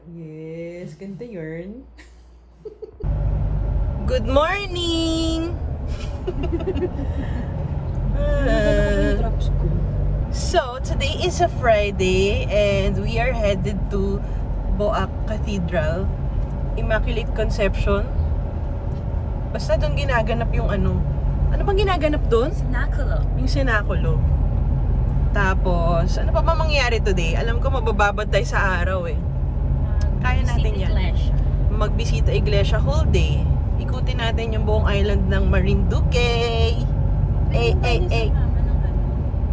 Yes, ganda yun. Good morning! So, today is a Friday and we are headed to Boac Cathedral, Immaculate Conception. Basta doon ginaganap yung ano. Ano bang ginaganap doon? Sinakulo. Yung Sinakulo. Tapos, ano pa ba mangyayari today? Alam ko mabababad tayo sa araw eh. Kaya natin yan. Magbisita iglesia whole day. Ikutin natin yung buong island ng Marinduque.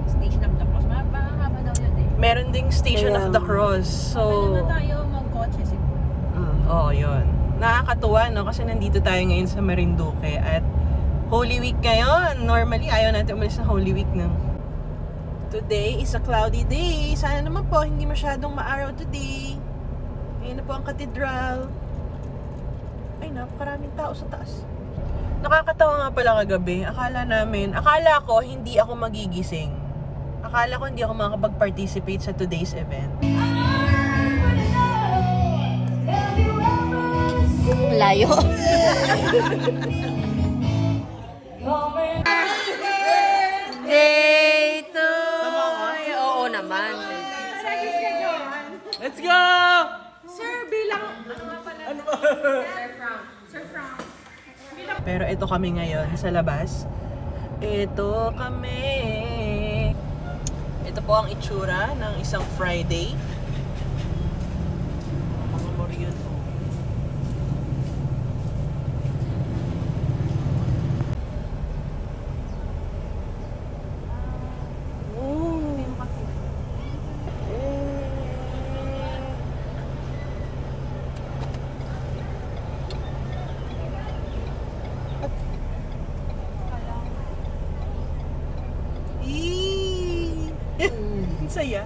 Station of the Cross. Mahaba daw yun eh. Meron ding Station of the Cross. So, Pwede na tayo mag-kotse siguro. oh, yun. Nakakatuwa, no? Kasi nandito tayo ngayon sa Marinduque at Holy Week ngayon. Normally, ayaw natin umalis na Holy Week, no? Today is a cloudy day. Sana naman po, hindi masyadong maaraw today. Ngayon na po ang cathedral. Ay, napakaraming tao sa taas. Nakakatawa nga pala kagabi. Akala ko hindi ako magigising. Akala ko hindi ako makakapag-participate sa today's event. Layo. Day to you. Oo naman. Let's go! Sir, bilang... Ano ba? Sir Frank. Pero ito kami ngayon sa labas. Ito kami. Ito po ang itsura ng isang Friday. Mga Moryon po. Saya.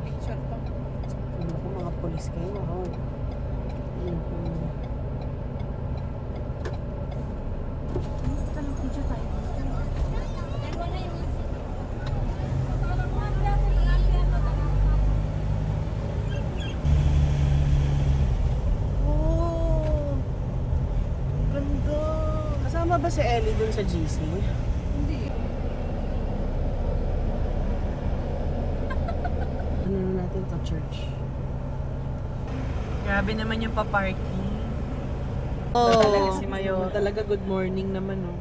Picture pa. Ano ko mga polis kayo, oh. Picture tayo. Oh, ganda. Kasama ba si Ellie dun sa GC? Hindi. Ano na natin to, church? Grabe naman yung pa-parking. Oh, talaga si Mayo. Talaga good morning naman, oh.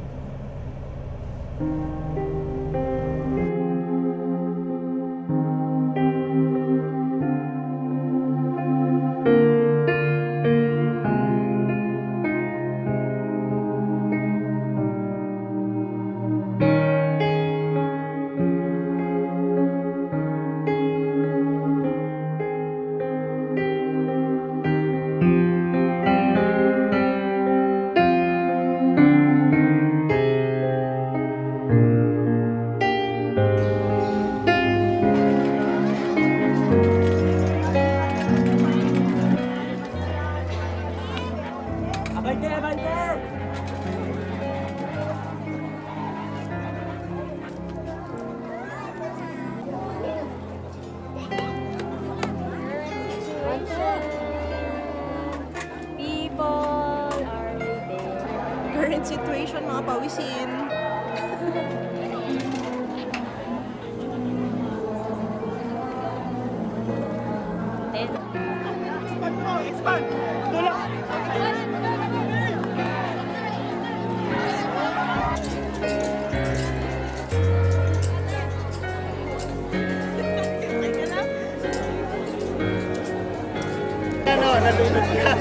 People are waiting. Current situation, mga pawisin. Expand! Tulak! Ano, nalunod ka.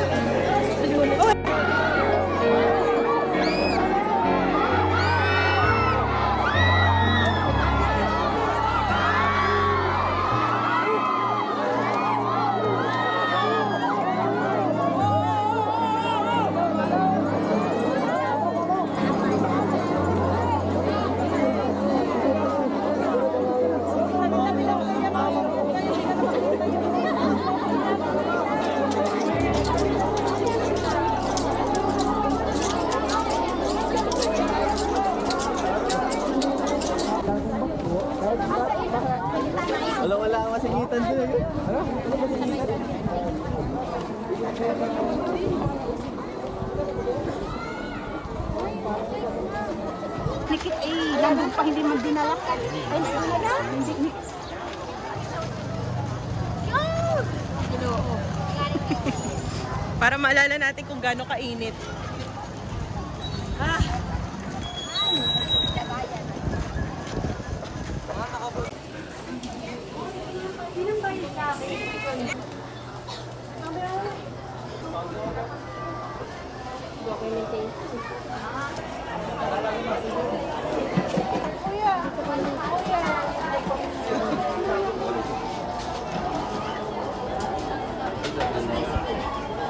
Masigitan sila yun. Nikit lambong pa hindi man dinala. Ay, hindi. Para maalala natin kung gaano kainit. Ah.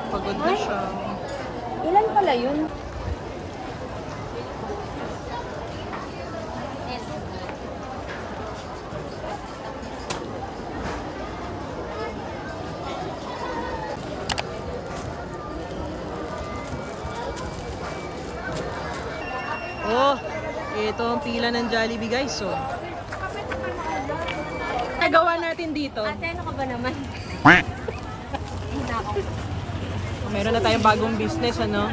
Pagod na siya. Ilan pala yun? Oh, ito ang pila ng Jollibee guys. So, nagawa natin dito. Ate, ano ka ba naman? Meron na tayong bagong business, ano?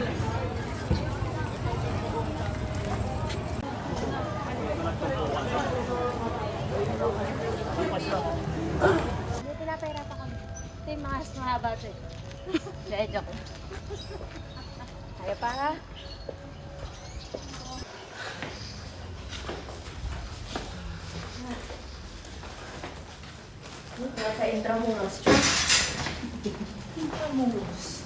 Hindi, pinapahira pa kami. Ito yung mas mahaba ito eh. Dahil joke. Kaya para. Sa Intramuros. Intramuros.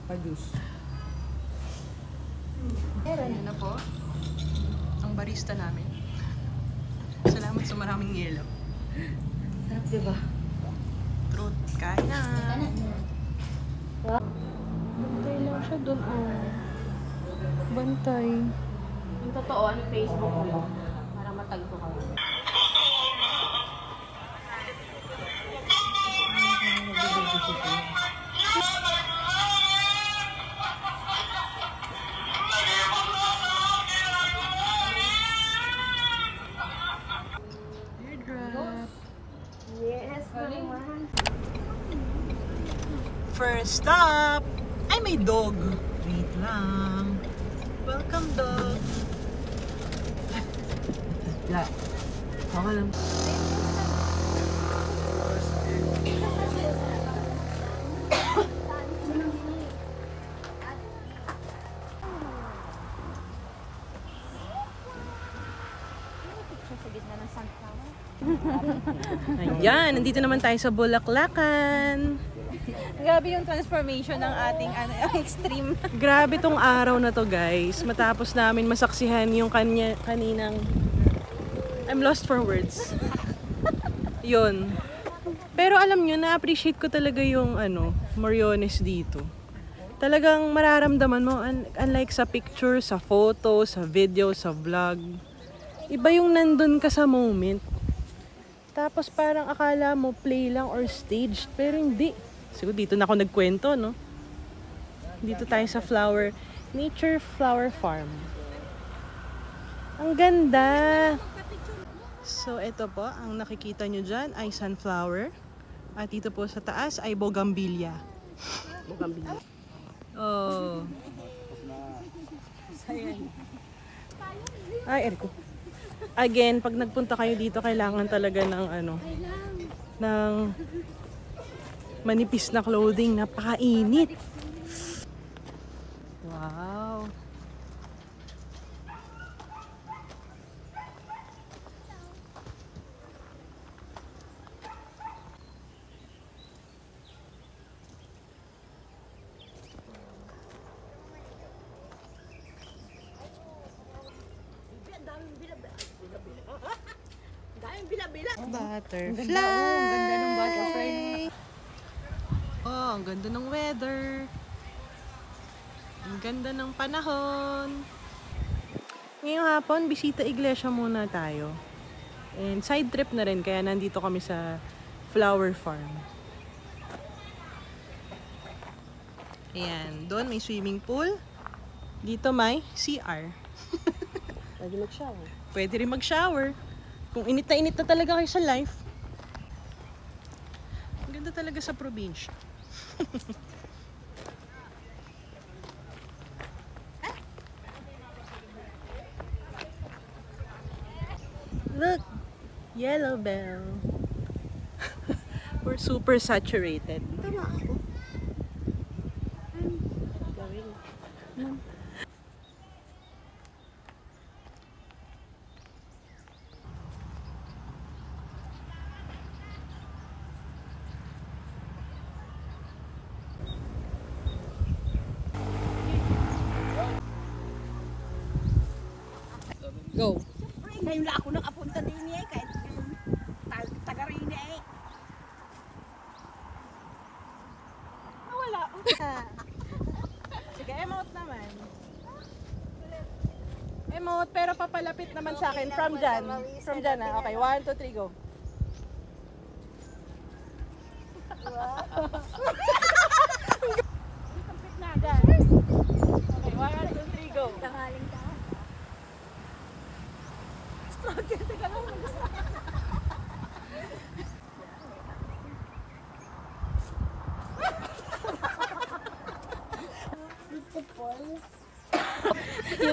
Padus. Meron. Yan na po. Ang barista namin. Salamat sa maraming yelo. Sarap diba? Truth, kain na. Bantay lang siya doon. Oh. Bantay. Yung totoo, ano Facebook mo? Para matagpo ka. Yes, naman. First stop! Ay, may dog. Wait lang. Welcome, dog. La. Okay lang. Sa gitna ng sunflower. Ayan, nandito naman tayo sa Bulaklakan. Grabe yung transformation ng ating extreme. Grabe tong araw na to, guys. Matapos namin masaksihan yung kaninang... I'm lost for words. Yun. Pero alam nyo, na-appreciate ko talaga yung Moriones dito. Talagang mararamdaman mo, unlike sa picture, sa photo, sa video, sa vlog. Iba yung nandun ka sa moment. Tapos parang akala mo play lang or staged, pero hindi. Siguro dito na ako nagkwento, no? Dito tayo sa Nature Flower Farm. Ang ganda! So, ito po, ang nakikita nyo dyan ay sunflower. At dito po sa taas ay bougainvillea. Bougainvillea. Oh. Ay, erko. Again, pag nagpunta kayo dito, kailangan talaga ng ng manipis na clothing. Napakainit. Wow. Butterfly. Ang ganda ng butterfly. Oh, ang ganda ng weather. Ang ganda ng panahon. Ngayong hapon, bisita iglesia muna tayo. And side trip na rin, kaya nandito kami sa flower farm. Ayan, doon may swimming pool. Dito may CR. Pwede mag-shower. Pwede rin mag-shower. Kung init na talaga kayo sa life. Ang ganda talaga sa probinsya. Look! Yellow bell. We're super saturated. Tama ako. Gawin. Go! Ngayon lang ako nakapunta din eh, kahit taga rin eh. Wala. Sige, emote naman. Emote, pero papalapit naman sa akin. From dyan. From dyan na. Okay, 1, 2, 3, go. Complete na dyan. Okay, 1, 2, 3, go. Tangaling ka.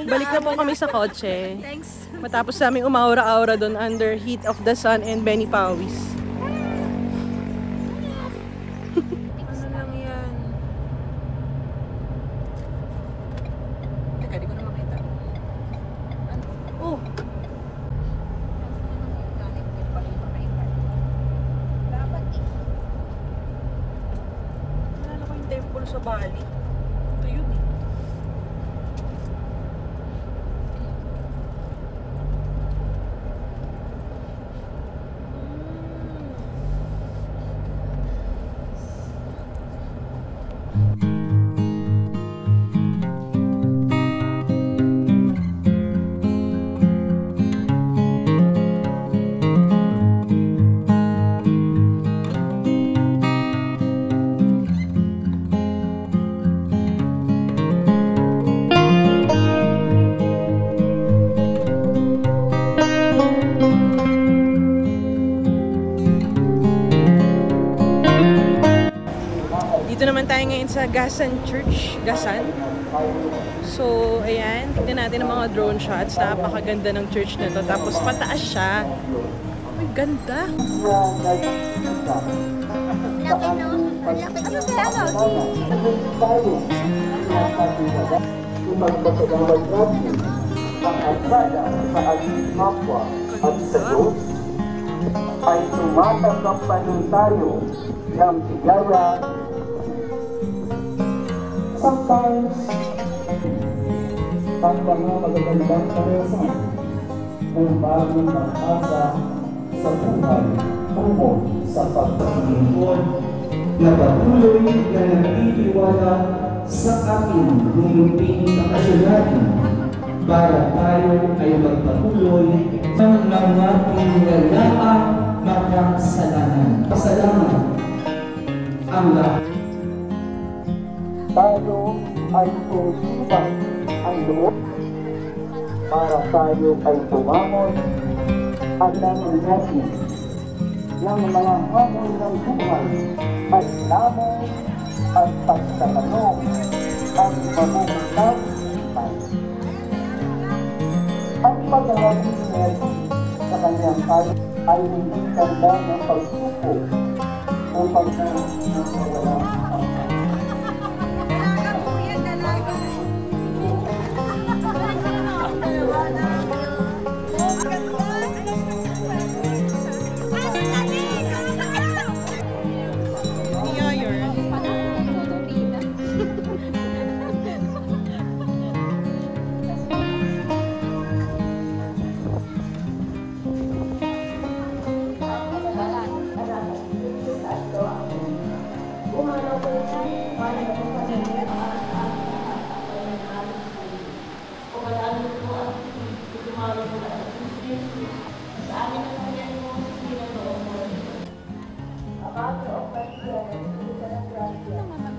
Balik na po kami sa kotse. Thanks. Matapos namin umaura-aura doon under heat of the sun and Benny Pawis. Ano lang yan? Teka, di ko na makita. Oh! Nalala ko yung temple sa Bali. Ito yun eh. Dito naman tayo ngayon sa Gasan Church. Gasan. So, ayan. Tignan natin ang mga drone shots. Napakaganda ng church na to. Tapos pataas siya. Ay, ganda. Laki no? Ang laki. Ano kaya ano? Ipagpasalamat natin ang agsaya sa ating kapwa at sa Diyos ay tumatanggap pa rin tayo ng bigaya. Sometimes, ang mga magagandang karanasan ng bagong pag-asa sa buhay tungo sa pagpapalingkod na patuloy na nagtitiwala sa ating lumiping kakasalanan para tayo ay magpatuloy ng mga pinagalaang makasalanan. Pasalamat ang lahat. Tayo ay pusipan ang loob para tayo ay tumamon at nangyayari ng mga hamon ng buhay at lamang at pagtatanong ang mamumutang isipan. Ang pag-ahagin sa kanyang tayo ay hindi tanda ng pagsuko o pagsuko ng walang pangkat.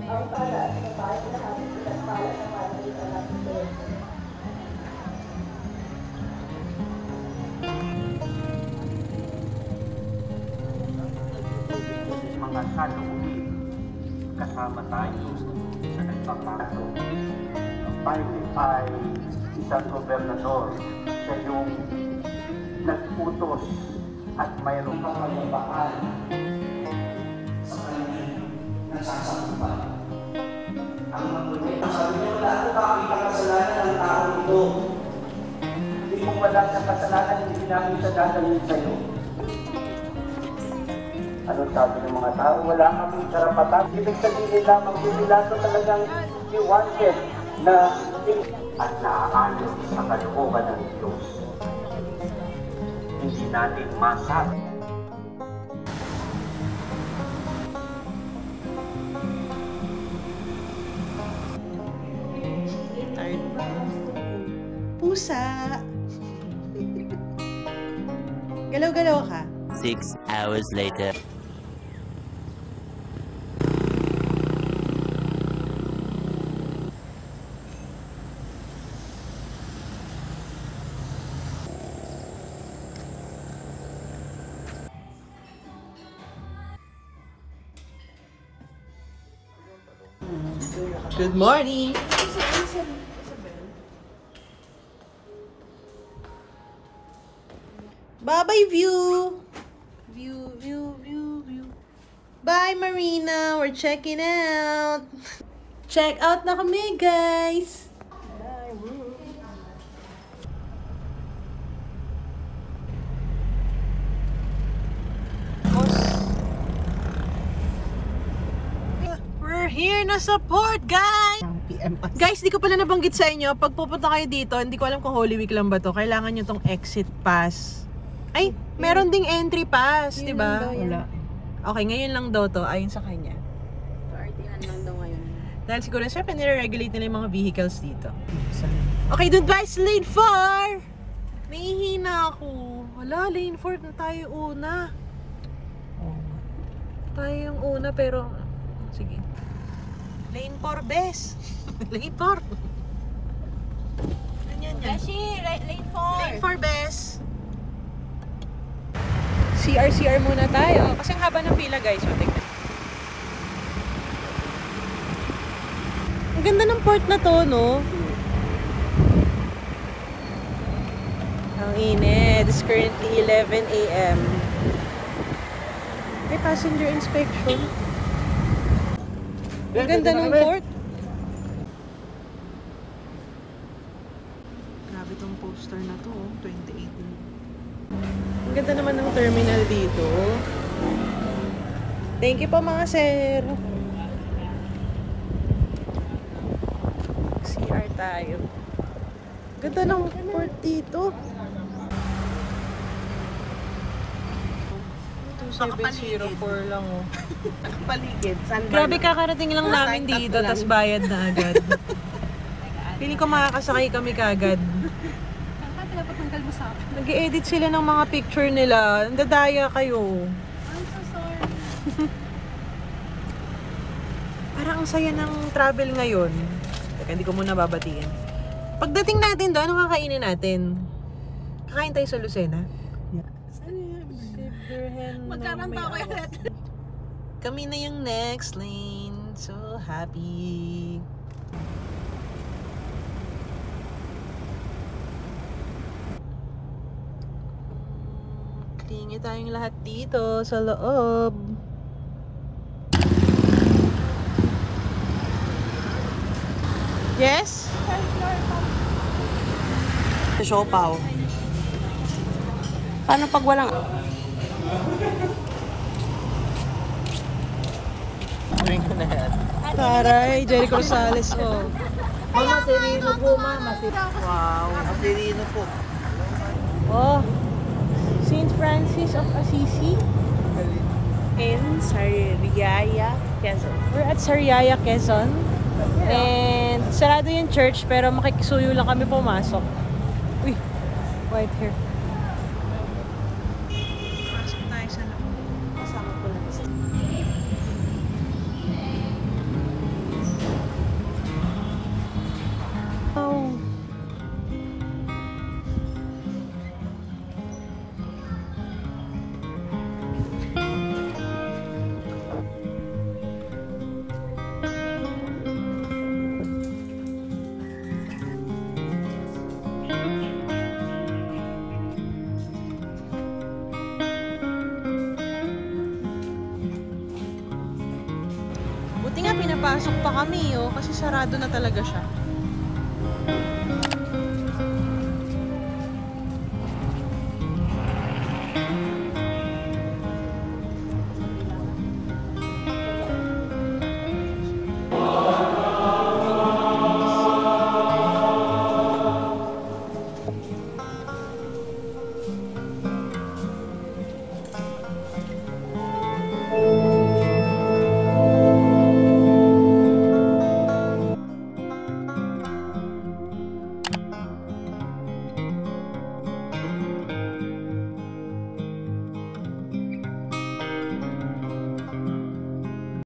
Ang para sa tayo kasama tayo sa nagpapakato. Pilate ay isang gobernador. Siya yung nag-utos at mayroong kapayapaan sa kanyang nasasakupan. Ang magulit, sabi niya, wala ko makakita kasalanan ng tao ito. Hindi mo wala sa kasalanan, hindi namin siya dadalhin sa'yo. Ano sabi ng mga tao? Wala kaming karapatan. Ibig sabihin lamang, Pilato talagang he wanted na at naaayon sa kalooban ng Diyos. Hindi natin masabi. Tired ba? Pusa! Galaw-galaw ka. 6 hours later. Good morning! Bye-bye, view! View, view, view, view. Bye, Marina! We're checking out! Check out na kami, guys! We're here na sa port, guys! Guys, di ko pala nabanggit sa inyo, pag pupunta kayo dito, hindi ko alam kung Holy Week lang ba to, kailangan nyo tong exit pass. Ay, meron ding entry pass, di ba? Wala. Okay, ngayon lang daw to, ayon sa kanya. Partihan lang daw ngayon. Dahil siguro, syempre, nire-regulate nila yung mga vehicles dito. Okay, dun ba is lane 4! Nahihina ako. Wala, lane 4 na tayo una. Tayo yung una, pero... Sige. Lane 4, bes. Lane 4. Ganyan yan. Beshi, lane 4. Lane 4, bes. CR muna tayo. Kasi ang haba ng pila, guys. O, tignan. Ang ganda ng port na to, no? Ang init. It's currently 11 a.m. May passenger inspection. Ang ganda ng port. Grabe tong poster na to, 28. Ang ganda naman ng terminal dito. Thank you po, mga sir. CR tayo. Ganda ng port dito. 2704 lang, oh. Nakapaligid. Grabe, kakarating lang namin dito, tas bayad na agad. Piling ko makakasakay kami kagad. Dapat tanggal mo sa akin. Nag-edit sila ng mga picture nila. Dadaya kayo. I'm so sorry. Parang ang saya ng travel ngayon. Teka, hindi ko muna babatiin. Pagdating natin doon, ano kakainin natin? Kakain tayo sa Lucena? Magkaranta ko yan. Kami na yung next lane. So happy. Klingi tayong lahat dito sa loob. Yes? Siopaw. Paano pag walang... Taray, Jerry Rosales, oh. Mama Serino po, Mama Serino. Wow. Serino po. Oh, St. Francis of Assisi in Sariaya, Quezon. We're at Sariaya, Quezon. And sarado yung church, pero makikisuyo lang kami pumasok. Uy, white hair. Pasok tayo sa loob. Kasama ko lang. Oh. Buti nga pinapasok pa kami, oh, kasi sarado na talaga siya.